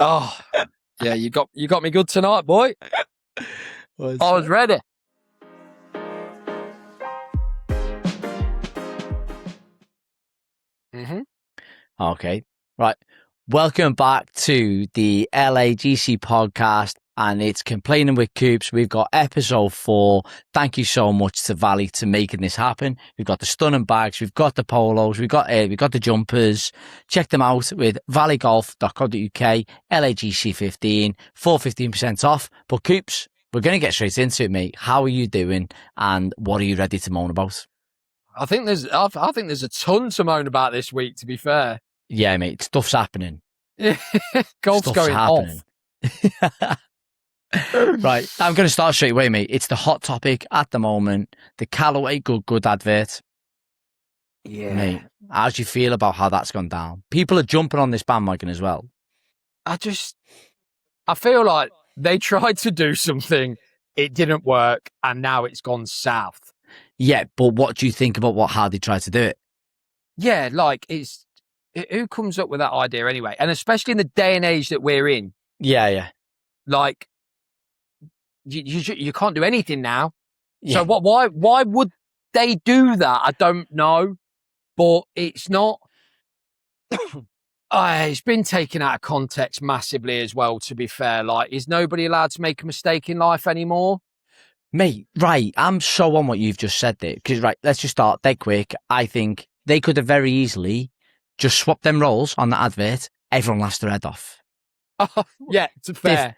Oh, yeah, you got me good tonight, boy. I was ready. Okay, right. Welcome back to the LAGC podcast, and it's Complaining with Coops. We've got episode 4. Thank you so much to Valley to making this happen. We've got the stunning bags, we've got the polos, we've got the jumpers. Check them out with valleygolf.co.uk, LAGC 15 for 15% off. But Coops, we're going to get straight into it, mate. How are you doing, and what are you ready to moan about? I think there's a ton to moan about this week, to be fair. Yeah, mate, stuff's happening. Golf's Stuff's going happening. off. Right, I'm going to start straight away, mate. It's the hot topic at the moment, the Callaway Good Good advert. Yeah. Mate, how do you feel about how that's gone down? People are jumping on this bandwagon as well. I feel like they tried to do something, it didn't work, and now it's gone south. Yeah, but what do you think about how they tried to do it? Yeah, like, who comes up with that idea anyway? And especially in the day and age that we're in. Yeah. Like, you can't do anything now. Yeah. So why would they do that? I don't know. But it's not... it's been taken out of context massively as well, to be fair. Like, is nobody allowed to make a mistake in life anymore? Mate, right, I'm so on what you've just said there. Because, right, let's just start dead quick. I think they could have very easily just swapped them roles on the advert. Everyone laughs their head off. Yeah, it's fair.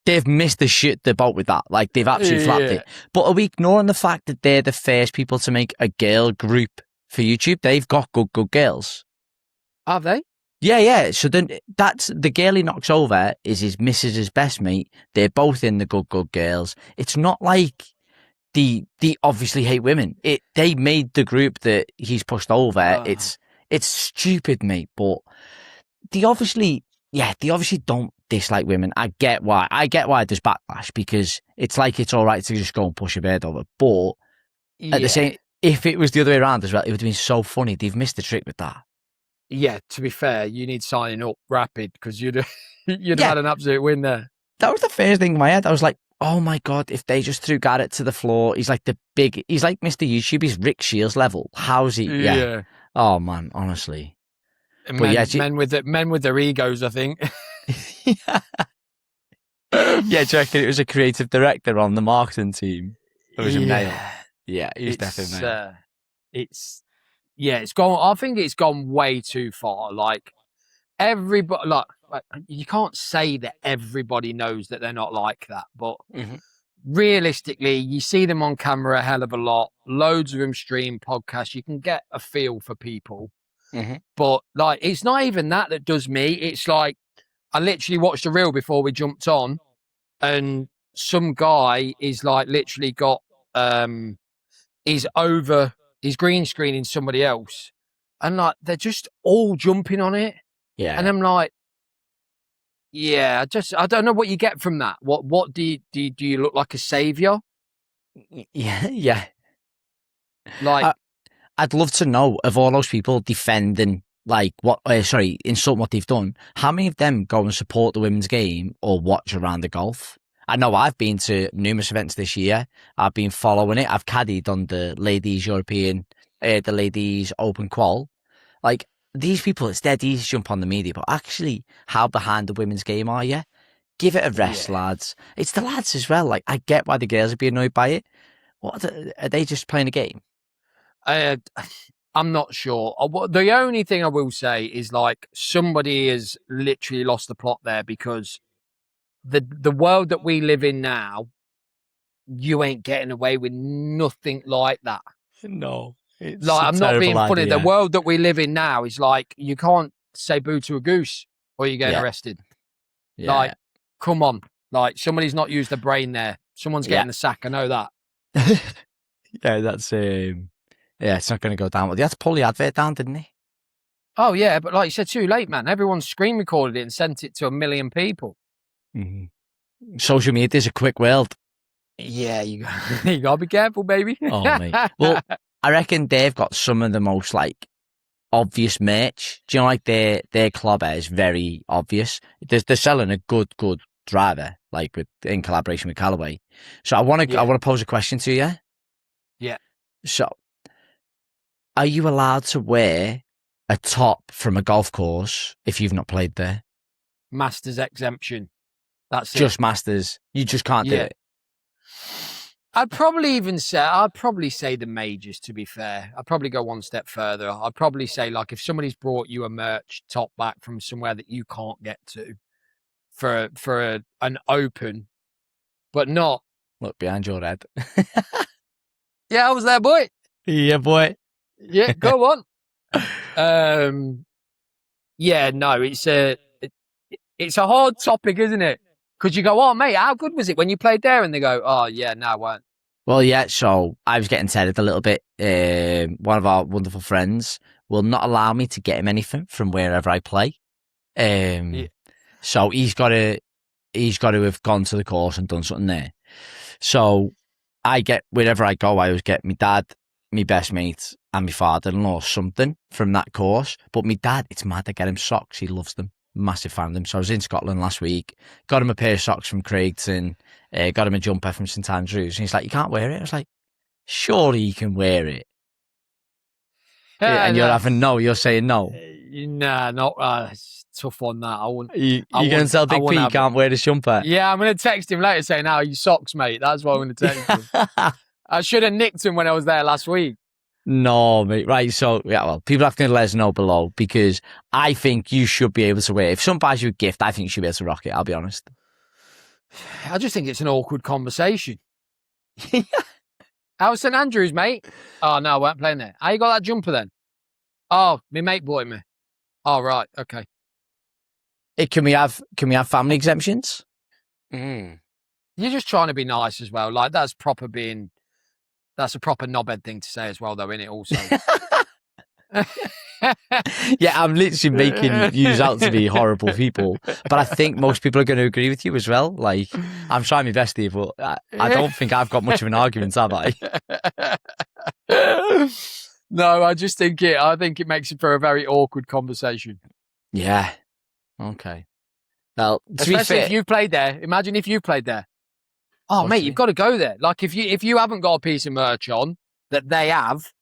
They've missed the boat with that. Like, they've absolutely flapped it. But are we ignoring the fact that they're the first people to make a girl group for YouTube? They've got good girls. Have they? Yeah. So then that's the girl he knocks over is his missus's best mate. They're both in the good girls. It's not like they obviously hate women. They made the group that he's pushed over. It's stupid, mate. But they obviously don't dislike women. I get why there's backlash, because it's like it's all right to just go and push a bird over. But at the same, if it was the other way around as well, it would have been so funny. They've missed the trick with that. Yeah, to be fair, you need signing up rapid, because you'd have had an absolute win there. That was the first thing in my head. I was like, oh my God, if they just threw Garrett to the floor, he's like Mr. YouTube, he's Rick Shields level. How's he? Yeah. Oh man, honestly. Men with their egos, I think. Yeah, do you reckon it was a creative director on the marketing team? It was a male. Yeah, he's definitely male. It's gone. I think it's gone way too far. Like, everybody, like you can't say that everybody knows that they're not like that, but realistically, you see them on camera a hell of a lot. Loads of them stream podcasts. You can get a feel for people. But like, it's not even that does me. It's like, I literally watched a reel before we jumped on, and some guy is like literally got he's green screening somebody else, and like they're just all jumping on it. Yeah, and I'm like, yeah, I don't know what you get from that. What do you look like a savior? Yeah. Like, I'd love to know, of all those people defending, like, insult what they've done, how many of them go and support the women's game or watch around the golf? I know I've been to numerous events this year. I've been following it. I've caddied on the ladies European, the ladies Open Qual. Like, these people, it's dead easy to jump on the media, but actually, how behind the women's game are you? Give it a rest, lads. It's the lads as well. Like, I get why the girls would be annoyed by it. What are they just playing a game? I'm not sure. The only thing I will say is, like, somebody has literally lost the plot there, because the world that we live in now, you ain't getting away with nothing like that. No. Like, I'm not being funny. The world that we live in now is like, you can't say boo to a goose or you're getting arrested. Yeah. Like, come on. Like, somebody's not used the brain there. Someone's getting the sack. I know that. Yeah, that's it's not going to go down. Well, he had to pull the advert down, didn't he? Oh, yeah, but like you said, too late, man. Everyone screen recorded it and sent it to 1 million people. Social media is a quick world. Yeah, you got to be careful, baby. Oh, mate. Well, I reckon they've got some of the most, like, obvious merch. Do you know, like their clobber is very obvious. They're selling a good driver, like in collaboration with Callaway. So I want to pose a question to you. Yeah. So, are you allowed to wear a top from a golf course if you've not played there? Masters exemption. That's it. Just Masters. You just can't do it. I'd probably say the majors, to be fair. I'd probably go one step further. I'd probably say, like, if somebody's brought you a merch top back from somewhere that you can't get to for an open, but not. Look behind your head. Yeah, I was there, boy. Yeah, boy. Yeah, go on. Yeah, no, it's a hard topic, isn't it? Because you go, oh, mate, how good was it when you played there? And they go, oh, yeah, no, I weren't. Well, yeah, so I was getting tethered a little bit. One of our wonderful friends will not allow me to get him anything from wherever I play. So he's got to have gone to the course and done something there. So wherever I go, I always get my dad, my best mate, and my father-in-law something from that course. But my dad, it's mad, I get him socks. He loves them. Massive fan of them. So I was in Scotland last week, got him a pair of socks from Craigton, got him a jumper from St Andrews, and he's like, you can't wear it. I was like, surely you can wear it. And you're saying no. Nah, not it's tough on that. I wouldn't. You're going to tell Big P you can't wear the jumper? Yeah, I'm going to text him later saying, "How you socks, mate?" That's what I'm going to text him. I should have nicked him when I was there last week. No, mate. Right. So, yeah, well, people have to let us know below because I think you should be able to wear it. If someone buys you a gift, I think you should be able to rock it. I'll be honest. I just think it's an awkward conversation. How's St Andrews, mate? Oh, no, I weren't playing there. How you got that jumper then? Oh, my mate bought me. Oh, right. Okay. Can we have family exemptions? You're just trying to be nice as well. Like, that's a proper knobhead thing to say as well, though, isn't it? Also. Yeah, I'm literally making yous out to be horrible people, but I think most people are going to agree with you as well. Like, I'm trying my best here, but I don't think I've got much of an argument, have I? No, I think it makes it for a very awkward conversation. Yeah. Okay. Well, especially if you've played there. Imagine if you played there. Oh, mate, you've got to go there. Like, if you haven't got a piece of merch on that they have,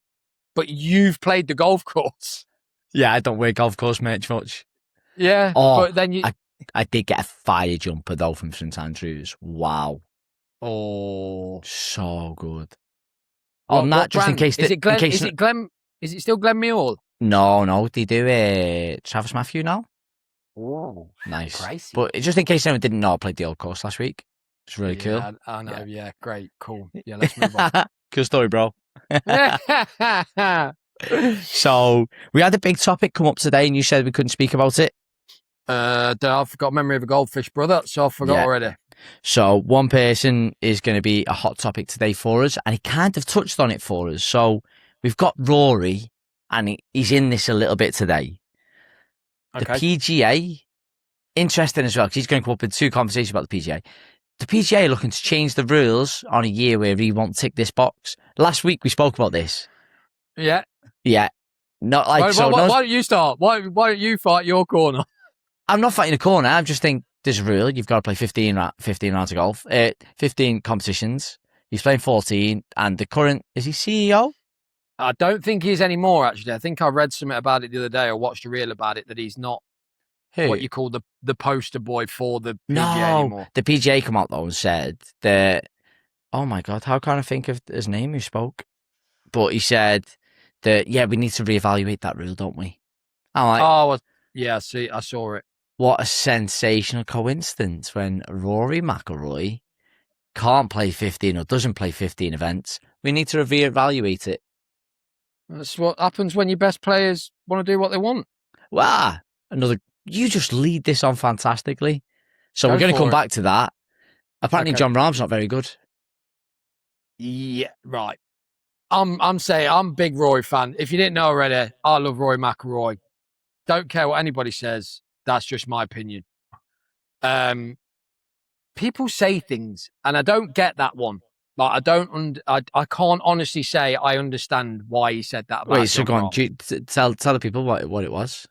but you've played the golf course. Yeah, I don't wear golf course merch much. Yeah, but then I did get a fire jumper though from St Andrews. Wow. Oh, so good. On that, just in case. Is it still Glen Mule? No, they do Travis Matthew now. Oh, nice. Crazy. But just in case anyone didn't know, I played the old course last week. It's really cool. I know. Yeah, great, cool. Yeah, let's move on. Cool story, bro. So we had a big topic come up today, and you said we couldn't speak about it. I forgot memory of a goldfish, brother. So I forgot already. So one person is going to be a hot topic today for us, and he kind of touched on it for us. So we've got Rory, and he's in this a little bit today. The PGA, interesting as well, because he's going to come up with two conversations about the PGA. The PGA are looking to change the rules on a year where he won't tick this box. Last week we spoke about this. Yeah. Yeah. Not like why don't you start? Why don't you fight your corner? I'm not fighting a corner. I just think there's a rule. You've got to play 15 rounds of golf, 15 competitions. He's playing 14, and the current, is he CEO? I don't think he is anymore, actually. I think I read something about it the other day or watched a reel about it that he's not what you call the poster boy for the PGA anymore. The PGA come out though and said that, oh my God, how can I think of his name who spoke? But he said that, yeah, we need to reevaluate that rule, don't we? I'm like, yeah, see, I saw it. What a sensational coincidence when Rory McIlroy can't play 15 or doesn't play 15 events. We need to reevaluate it. That's what happens when your best players want to do what they want. Wow. You just lead this on fantastically. So we're going to come back to that. Apparently John Rahm's not very good. Yeah, right. I'm saying I'm a big Rory fan. If you didn't know already, I love Rory McIlroy. Don't care what anybody says. That's just my opinion. People say things, and I don't get that one. Like, I don't, I can't honestly say I understand why he said that about Wait, so John go on. Rahm. Tell the people what it was.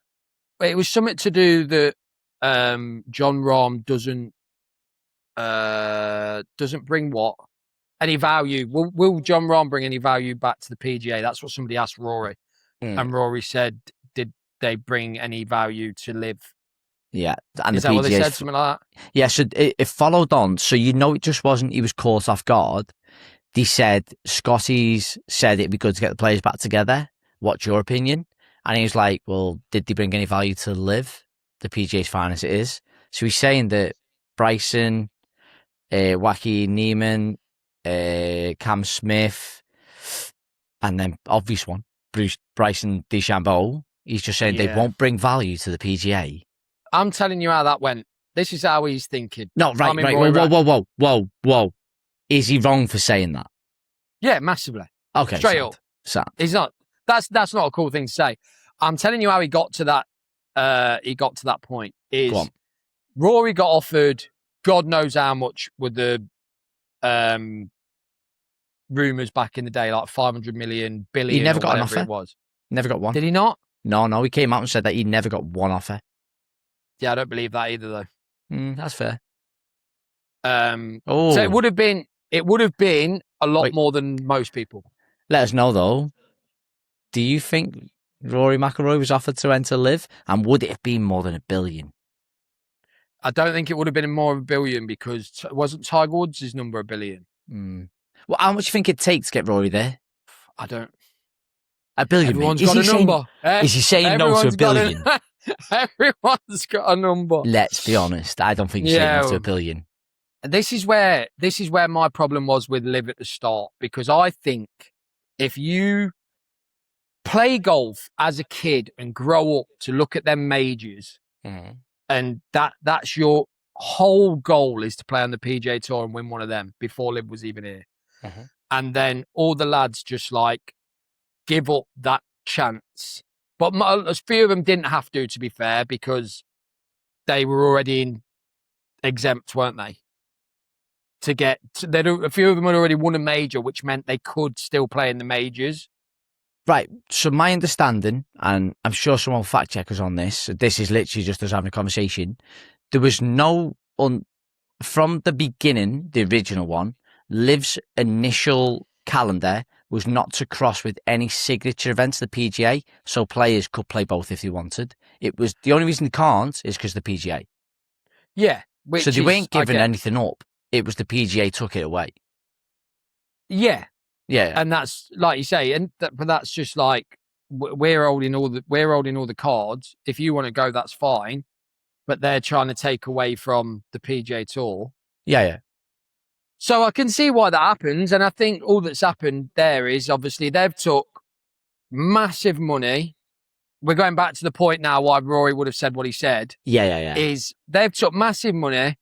It was something to do that John Rahm doesn't bring what? Any value. Will John Rahm bring any value back to the PGA? That's what somebody asked Rory. And Rory said, did they bring any value to LIV? Yeah. And Is the that what they PGA said? Something like that? Yeah, so it followed on. So it just wasn't he was caught off guard. They said Scotty's said it'd be good to get the players back together. What's your opinion? And he was like, well, did they bring any value to LIV? The PGA's fine as it is. So he's saying that Bryson, Wacky Neiman, Cam Smith, and then obvious one, Bryson DeChambeau. He's just saying they won't bring value to the PGA. I'm telling you how that went. This is how he's thinking. No, right. Whoa. Is he wrong for saying that? Yeah, massively. Okay. Straight up. Sad. He's not. That's not a cool thing to say. I'm telling you how he got to that. He got to that point. Is Rory got offered God knows how much with the rumors back in the day, like 500 million, billion. He never got an offer. It was. Never got one. Did he not? No. He came out and said that he never got one offer. Yeah, I don't believe that either, though. That's fair. So it would have been a lot more than most people. Let us know though. Do you think Rory McIlroy was offered to enter LIV, and would it have been more than $1 billion? I don't think it would have been more of $1 billion because wasn't Tiger Woods' number $1 billion? Well, how much do you think it'd take to get Rory there? I don't. $1 billion. Everyone's got a number. Is he saying no to $1 billion? Everyone's got a number. Let's be honest. I don't think he's saying no to $1 billion. This is where my problem was with LIV at the start, because I think if you play golf as a kid and grow up to look at them majors, and that's your whole goal is to play on the PGA Tour and win one of them before LIV was even here, and then all the lads just like give up that chance. But a few of them didn't have to be fair, because they were already exempt, weren't they? A few of them had already won a major, which meant they could still play in the majors. Right. So my understanding, and I'm sure someone will fact check us on this. This is literally just us having a conversation. There was from the beginning, the original one, LIV's initial calendar was not to cross with any signature events of the PGA, so players could play both if they wanted. It was the only reason they can't is because of the PGA. Yeah. So they weren't giving anything up. It was the PGA took it away. Yeah. Yeah. And that's like you say, but that's just like we're holding all the cards. If you want to go, that's fine. But they're trying to take away from the PGA Tour. Yeah. So I can see why that happens, and I think all that's happened there is obviously they've took massive money. We're going back to the point now why Rory would have said what he said. Yeah. Is they've took massive money.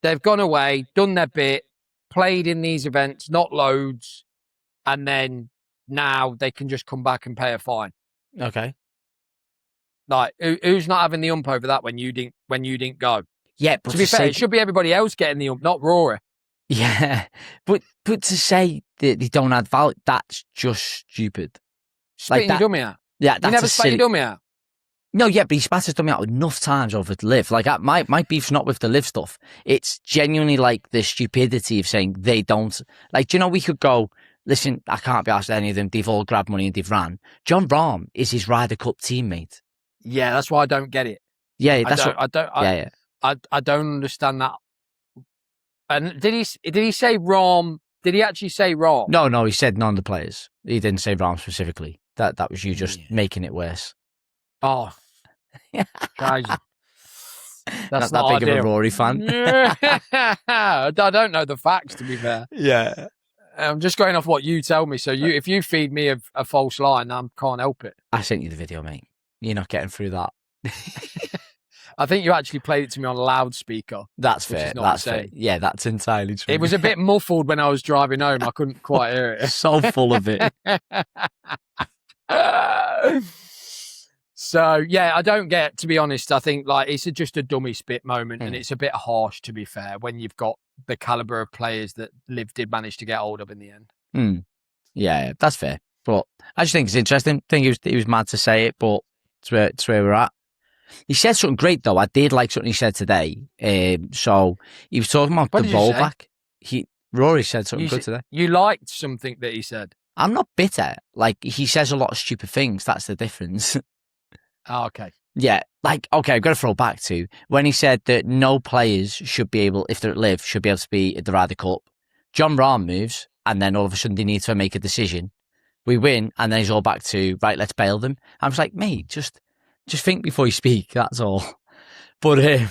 They've gone away, done their bit, played in these events, not loads, and then now they can just come back and pay a fine. Okay. Like, who's not having the ump over that when you didn't go? Yeah, but to be fair, it should be everybody else getting the ump, not Rory. Yeah, but to say that they don't add value, that's just stupid. Spitting your dummy out. Yeah, that's you never spat your dummy out. No, yeah, but he spat his dummy out enough times over to LIV. Like, my beef's not with the LIV stuff. It's genuinely like the stupidity of saying they don't. Like, do you know, we could go, listen, I can't be asked any of them. They've all grabbed money and they've ran. John Rahm is his Ryder Cup teammate. Yeah, that's why I don't get it. Yeah, I don't understand that. And did he say Rahm? Did he actually say Rahm? No, he said none of the players. He didn't say Rahm specifically. That was you just making it worse. Oh, crazy. That's not not big of a Rory fan. I don't know the facts, to be fair. Yeah. I'm just going off what you tell me. So if you feed me a false line, I can't help it. I sent you the video, mate. You're not getting through that. I think you actually played it to me on loudspeaker. That's fair. That's fair. Yeah, that's entirely true. It was a bit muffled when I was driving home. I couldn't quite hear it. So full of it. So, yeah, I don't get, to be honest, I think like it's just a dummy spit moment, and it's a bit harsh, to be fair, when you've got the caliber of players that LIV did manage to get hold of in the end. Yeah, that's fair. But I just think it's interesting. I think he was mad to say it, but it's where we're at. He said something great though. I did like something he said today. So he was talking about the rollback. Rory said something good today. You liked something that he said? I'm not bitter. Like, he says a lot of stupid things. That's the difference. Oh, okay. Yeah. Like, okay, I've got to throw back to when he said that no players should be able, if they're at LIV, should be able to be at the Ryder Cup. John Rahm moves, and then all of a sudden they need to make a decision. We win, and then he's all back to, right, let's bail them. I was like, mate, just think before you speak. That's all. But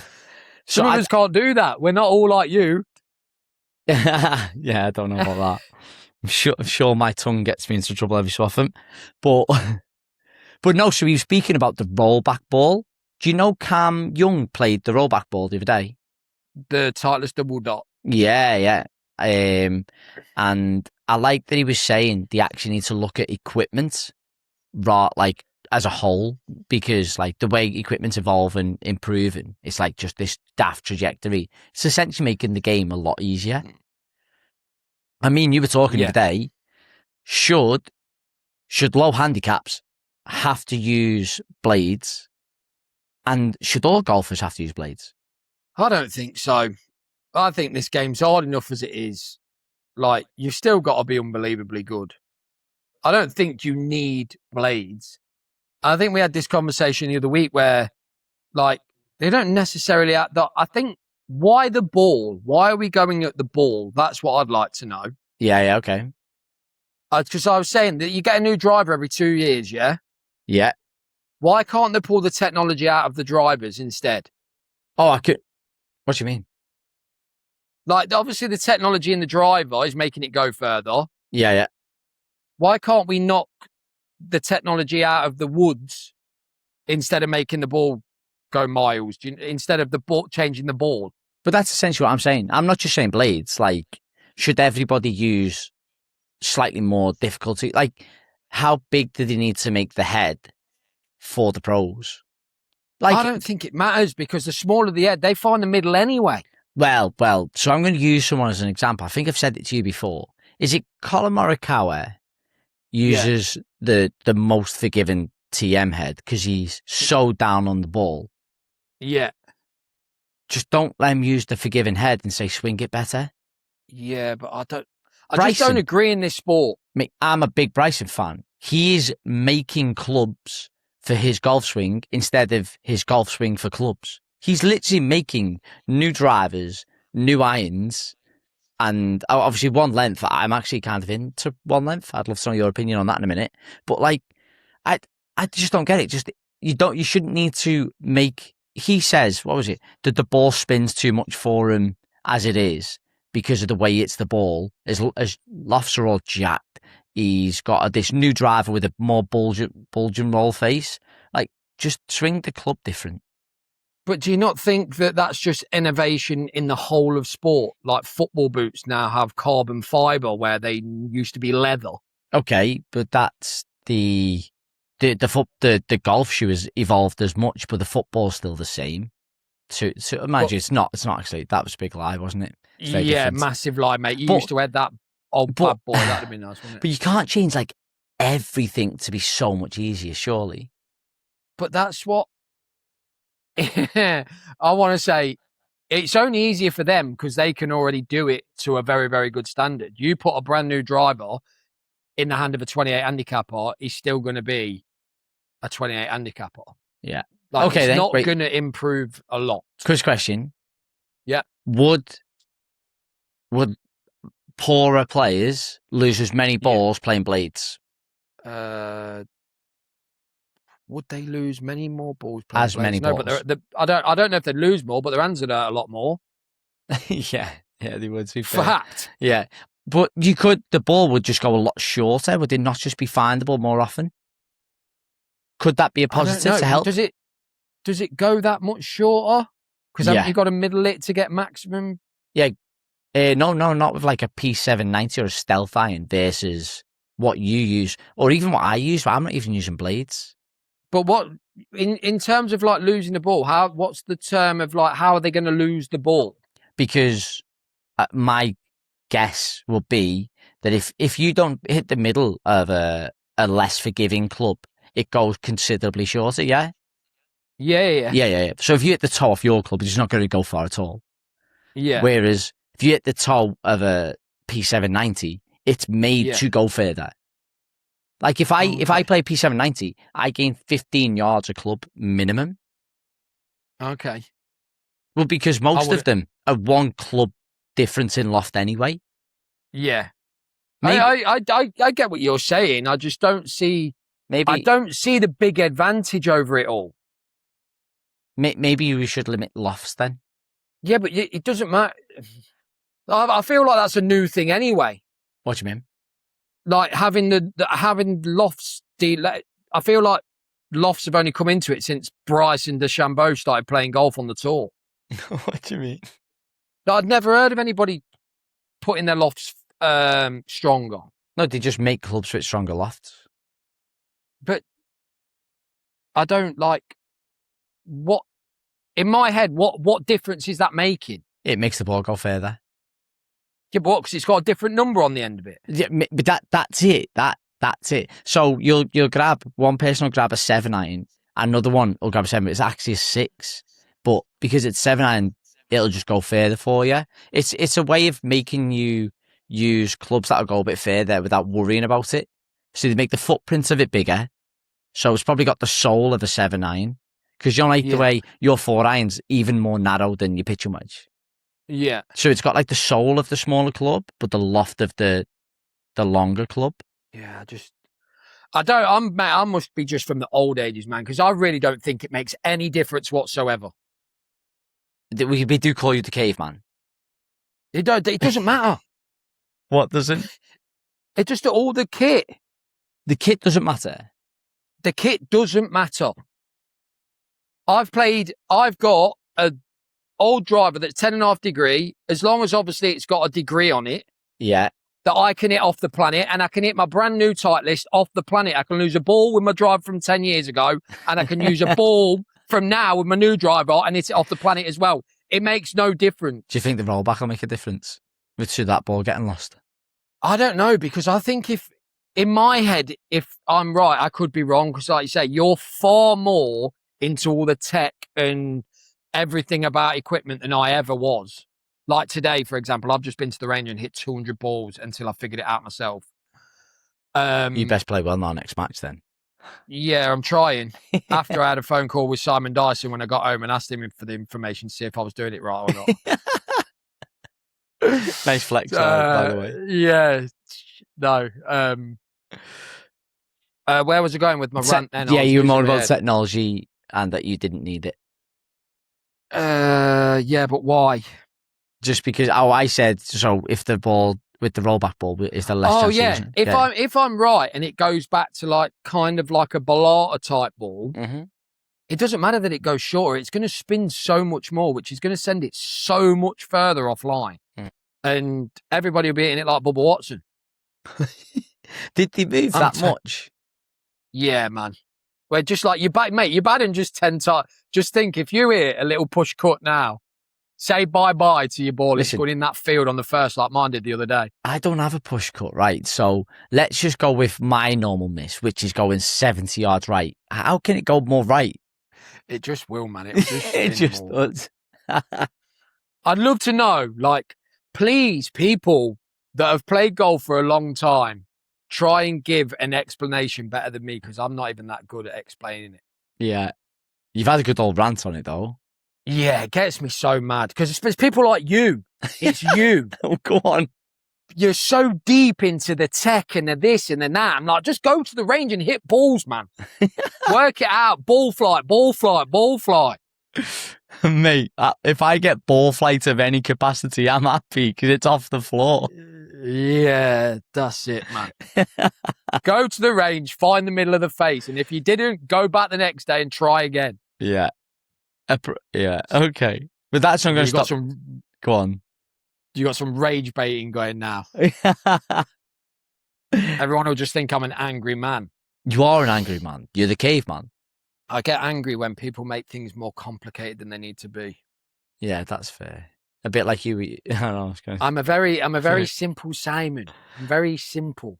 some of us can't do that. We're not all like you. Yeah, I don't know about that. I'm sure my tongue gets me into trouble every so often. But no, so he was speaking about the rollback ball. Do you know Cam Young played the rollback ball the other day? The Titleist double dot. Yeah. And I like that he was saying they actually need to look at equipment, like as a whole, because like the way equipment's evolving, improving, it's like just this daft trajectory. It's essentially making the game a lot easier. I mean, you were talking today. Should low handicaps have to use blades, and should all golfers have to use blades? I don't think so. I think this game's hard enough as it is. Like, you've still got to be unbelievably good. I don't think you need blades. I think we had this conversation the other week where, like, they don't necessarily have that. I think, why the ball? Why are we going at the ball? That's what I'd like to know. Yeah, okay. Because I was saying that you get a new driver every 2 years, yeah? Yeah. Why can't they pull the technology out of the drivers instead? Oh, I could. What do you mean? Like, obviously the technology in the driver is making it go further. Yeah. Why can't we knock the technology out of the woods instead of making the ball go miles, instead of the ball changing the ball? But that's essentially what I'm saying. I'm not just saying blades. Like, should everybody use slightly more difficulty? Like, how big do they need to make the head for the pros? Like, I don't think it matters, because the smaller the head, they find the middle anyway. Well, so I'm going to use someone as an example. I think I've said it to you before. Is it Colin Morikawa uses the most forgiving TM head because he's so down on the ball? Yeah. Just don't let him use the forgiving head and say swing it better. Yeah, but I just don't agree in this sport. Mate, I'm a big Bryson fan. He is making clubs for his golf swing instead of his golf swing for clubs. He's literally making new drivers, new irons, and obviously one length. I'm actually kind of into one length. I'd love to know your opinion on that in a minute. But like, I just don't get it. Just you shouldn't need to make. He says, what was it? That the ball spins too much for him as it is because of the way it's the ball. His lofts are all jacked. He's got this new driver with a more bulging roll face. Like, just swing the club different. But do you not think that that's just innovation in the whole of sport? Like, football boots now have carbon fiber where they used to be leather. Okay, but that's the golf shoe has evolved as much, but the football's still the same. So imagine it's not actually. That was a big lie, wasn't it? Yeah, different. Massive lie, mate. You used to wear that old bad boy. That'd have been nice, wouldn't it? But you can't change like everything to be so much easier, surely. But that's what I want to say. It's only easier for them because they can already do it to a very, very good standard. You put a brand new driver in the hand of a 28 handicapper, he's still going to be a 28 handicapper. Yeah. Like, okay, it's not going to improve a lot. Quick question. Yeah. Would poorer players lose as many balls playing blades? Would they lose many more balls playing as blades? many balls? No, but I don't know if they'd lose more, but their hands would hurt a lot more. yeah, they would. Fact. Yeah. But the ball would just go a lot shorter. Would it not just be findable more often? Could that be a positive to help? Does it go that much shorter? Because haven't you got to middle it to get maximum? Yeah. No, not with like a P790 or a stealth iron versus what you use, or even what I use. But I'm not even using blades. But what in terms of like losing the ball? What's the term of like how are they going to lose the ball? Because my guess will be that if you don't hit the middle of a less forgiving club, it goes considerably shorter. Yeah. Yeah. So if you hit the toe off your club, it's not going to go far at all. Yeah. Whereas if you hit the toe of a P790, it's made to go further. Like if I play P790, I gain 15 yards a club minimum. Okay. Well, because most of them are one club difference in loft anyway. Yeah. Maybe, I get what you're saying. I just don't see. I don't see the big advantage over it all. Maybe we should limit lofts then. Yeah, but it doesn't matter. I feel like that's a new thing anyway. What do you mean? Like having having lofts. I feel like lofts have only come into it since Bryson DeChambeau started playing golf on the tour. What do you mean? I'd never heard of anybody putting their lofts stronger. No, they just make clubs with stronger lofts. But I don't like what in my head. What difference is that making? It makes the ball go further. Yeah, but because it's got a different number on the end of it. Yeah, but that's it. That's it. So you'll grab one person will grab a 7-iron, another one will grab a 7. It's actually a 6, but because it's 7-iron, it'll just go further for you. It's a way of making you use clubs that'll go a bit further without worrying about it. So they make the footprint of it bigger. So it's probably got the soul of a 7-iron because you don't like the way your 4-iron's even more narrow than your pitching wedge. Yeah. So it's got like the soul of the smaller club, but the loft of the longer club. Yeah, I must be just from the old ages, man, because I really don't think it makes any difference whatsoever. We do call you the caveman. It doesn't matter. What doesn't? It's just all the kit. The kit doesn't matter. The kit doesn't matter. I've got a old driver that's 10.5 degree, as long as obviously it's got a degree on it. Yeah. That I can hit off the planet, and I can hit my brand new Titleist off the planet. I can lose a ball with my drive from 10 years ago, and I can use a ball from now with my new driver and hit it off the planet as well. It makes no difference. Do you think the rollback will make a difference with that ball getting lost? I don't know, because I think in my head, if I'm right, I could be wrong, because like you say, you're far more into all the tech and everything about equipment than I ever was. Like today, for example, I've just been to the range and hit 200 balls until I figured it out myself. You best play well in our next match then. Yeah, I'm trying. After I had a phone call with Simon Dyson when I got home and asked him for the information to see if I was doing it right or not. Nice flex, by the way. Yeah, no. Where was I going with my rant then? Yeah, you were more about technology and that you didn't need it. Yeah, but why? Just because, I said, so if the ball with the rollback ball is the less chance yeah. If I'm right and it goes back to like kind of like a Ballata type ball, it doesn't matter that it goes shorter. It's going to spin so much more, which is going to send it so much further offline. And everybody will be hitting it like Bubba Watson. Did they move that much? Yeah, man. Well, just like you're batting just 10 times. Just think, if you hit a little push cut now, say bye-bye to your ball. It's going in that field on the first like mine did the other day. I don't have a push cut, right? So let's just go with my normal miss, which is going 70 yards right. How can it go more right? It just will, man. It just does. I'd love to know, like, please, people that have played golf for a long time, try and give an explanation better than me, because I'm not even that good at explaining it. Yeah. You've had a good old rant on it, though. Yeah, it gets me so mad, because it's people like you. It's you. Oh, go on. You're so deep into the tech and the this and the that. I'm like, just go to the range and hit balls, man. Work it out. Ball flight, ball flight, ball flight. Mate, if I get ball flight of any capacity, I'm happy because it's off the floor. Yeah, that's it, man. Go to the range, find the middle of the face, and if you didn't, go back the next day and try again. Yeah. Yeah, okay. But that's not going to stop. Go on. You got some rage baiting going now. Everyone will just think I'm an angry man. You are an angry man. You're the caveman. I get angry when people make things more complicated than they need to be. Yeah, that's fair. A bit like you. I don't know. I'm a very simple Simon. I'm very simple.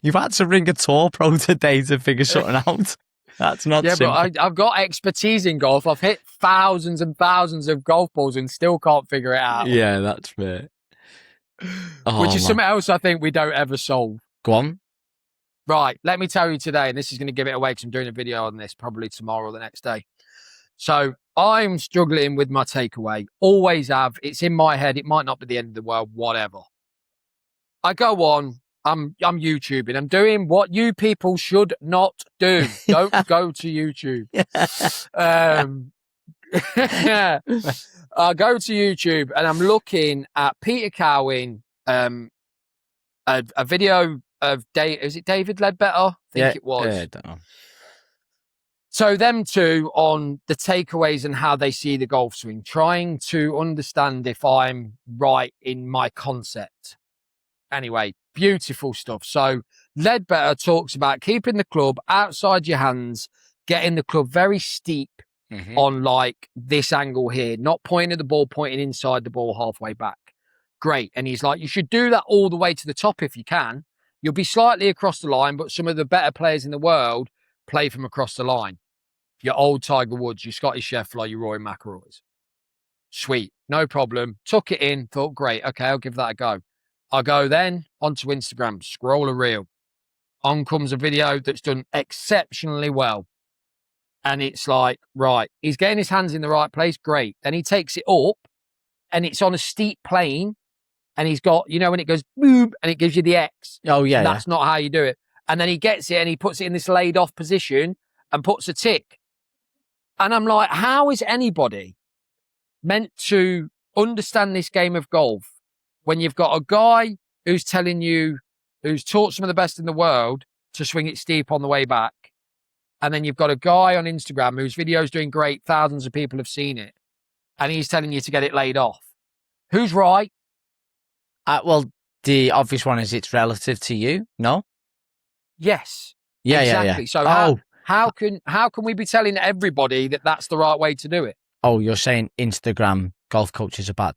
You've had to ring a tour pro today to figure something out. That's not simple. But I've got expertise in golf. I've hit thousands and thousands of golf balls and still can't figure it out. Yeah, that's fair. Which is something else I think we don't ever solve. Go on. Right, let me tell you today, and this is going to give it away because I'm doing a video on this probably tomorrow or the next day. So I'm struggling with my takeaway. Always have. It's in my head. It might not be the end of the world, whatever. I go on. I'm YouTubing. I'm doing what you people should not do. Don't go to YouTube. I go to YouTube and I'm looking at Peter Cowan, a video of is it David Ledbetter? I think it was. Yeah, I don't know. So them two on the takeaways and how they see the golf swing, trying to understand if I'm right in my concept. Anyway, beautiful stuff. So Ledbetter talks about keeping the club outside your hands, getting the club very steep on like this angle here, not pointing at the ball, pointing inside the ball halfway back. Great. And he's like, you should do that all the way to the top if you can. You'll be slightly across the line, but some of the better players in the world play from across the line. Your old Tiger Woods, your Scotty Scheffler, your Rory McIlroys. Sweet. No problem. Took it in. Thought, great. Okay, I'll give that a go. I go then onto Instagram, scroll a reel. On comes a video that's done exceptionally well. And it's like, right, he's getting his hands in the right place. Great. Then he takes it up and it's on a steep plane. And he's got, you know, when it goes boom and it gives you the X. Oh, yeah. That's not how you do it. And then he gets it and he puts it in this laid off position and puts a tick. And I'm like, how is anybody meant to understand this game of golf when you've got a guy who's telling you, who's taught some of the best in the world to swing it steep on the way back? And then you've got a guy on Instagram whose video's doing great. Thousands of people have seen it. And he's telling you to get it laid off. Who's right? Well, the obvious one is it's relative to you. No? Yes. Yeah, exactly. Yeah. So how can we be telling everybody that that's the right way to do it? Oh, you're saying Instagram golf coaches are bad?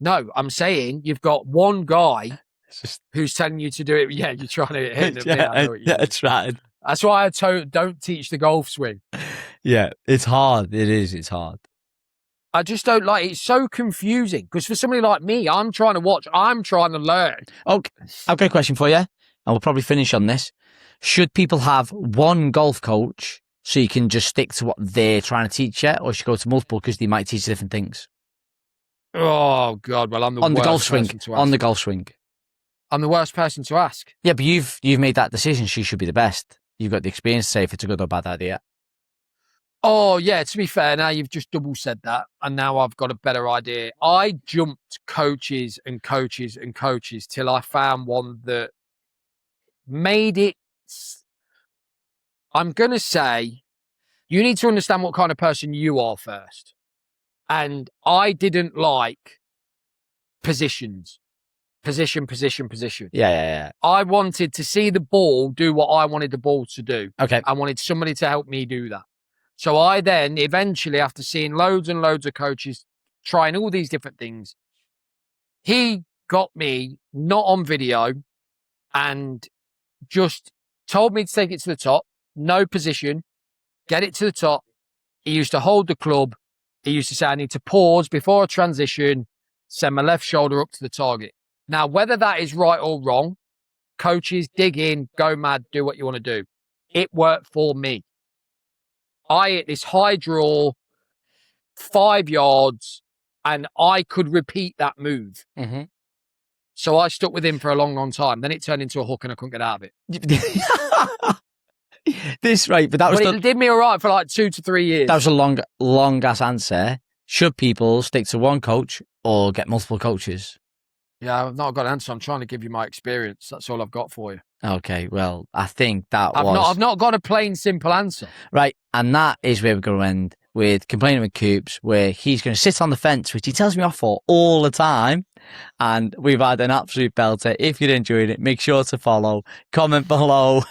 No, I'm saying you've got one guy who's telling you to do it. Yeah, you're trying to hit him. Yeah, that's right. That's why I don't teach the golf swing. Yeah, it's hard. It is. It's hard. I just don't like it. It's so confusing because for somebody like me, I'm trying to watch. I'm trying to learn. Okay, I've got a question for you, and we'll probably finish on this. Should people have one golf coach so you can just stick to what they're trying to teach you, or should you go to multiple because they might teach different things? Oh God! Well, I'm the on the worst golf swing. person to ask. On the golf swing. I'm the worst person to ask. Yeah, but you've made that decision. She should be the best. You've got the experience to say if it's a good or bad idea. Oh, yeah, to be fair, now you've just double said that, and now I've got a better idea. I jumped coaches and coaches and coaches till I found one that made it... I'm going to say, you need to understand what kind of person you are first. And I didn't like positions. Position. Yeah. I wanted to see the ball do what I wanted the ball to do. Okay. I wanted somebody to help me do that. So I then eventually, after seeing loads and loads of coaches trying all these different things, he got me not on video and just told me to take it to the top, no position, get it to the top. He used to hold the club. He used to say, I need to pause before a transition, send my left shoulder up to the target. Now, whether that is right or wrong, coaches, dig in, go mad, do what you want to do. It worked for me. I hit this high draw, 5 yards, and I could repeat that move. Mm-hmm. So I stuck with him for a long, long time. Then it turned into a hook and I couldn't get out of it. It did me all right for like 2 to 3 years. That was a long ass answer. Should people stick to one coach or get multiple coaches? Yeah, I've not got an answer. I'm trying to give you my experience. That's all I've got for you. Okay, well, I think I've not got a plain, simple answer. Right, and that is where we're going to end with Complaining with Coops, where he's going to sit on the fence, which he tells me off for all the time. And we've had an absolute belter. If you're enjoying it, make sure to follow, comment below.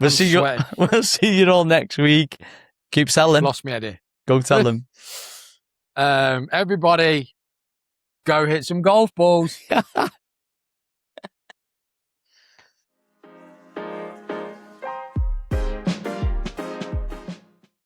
We'll see you all next week. Keep selling. Lost me idea. Go tell them. Everybody, go hit some golf balls.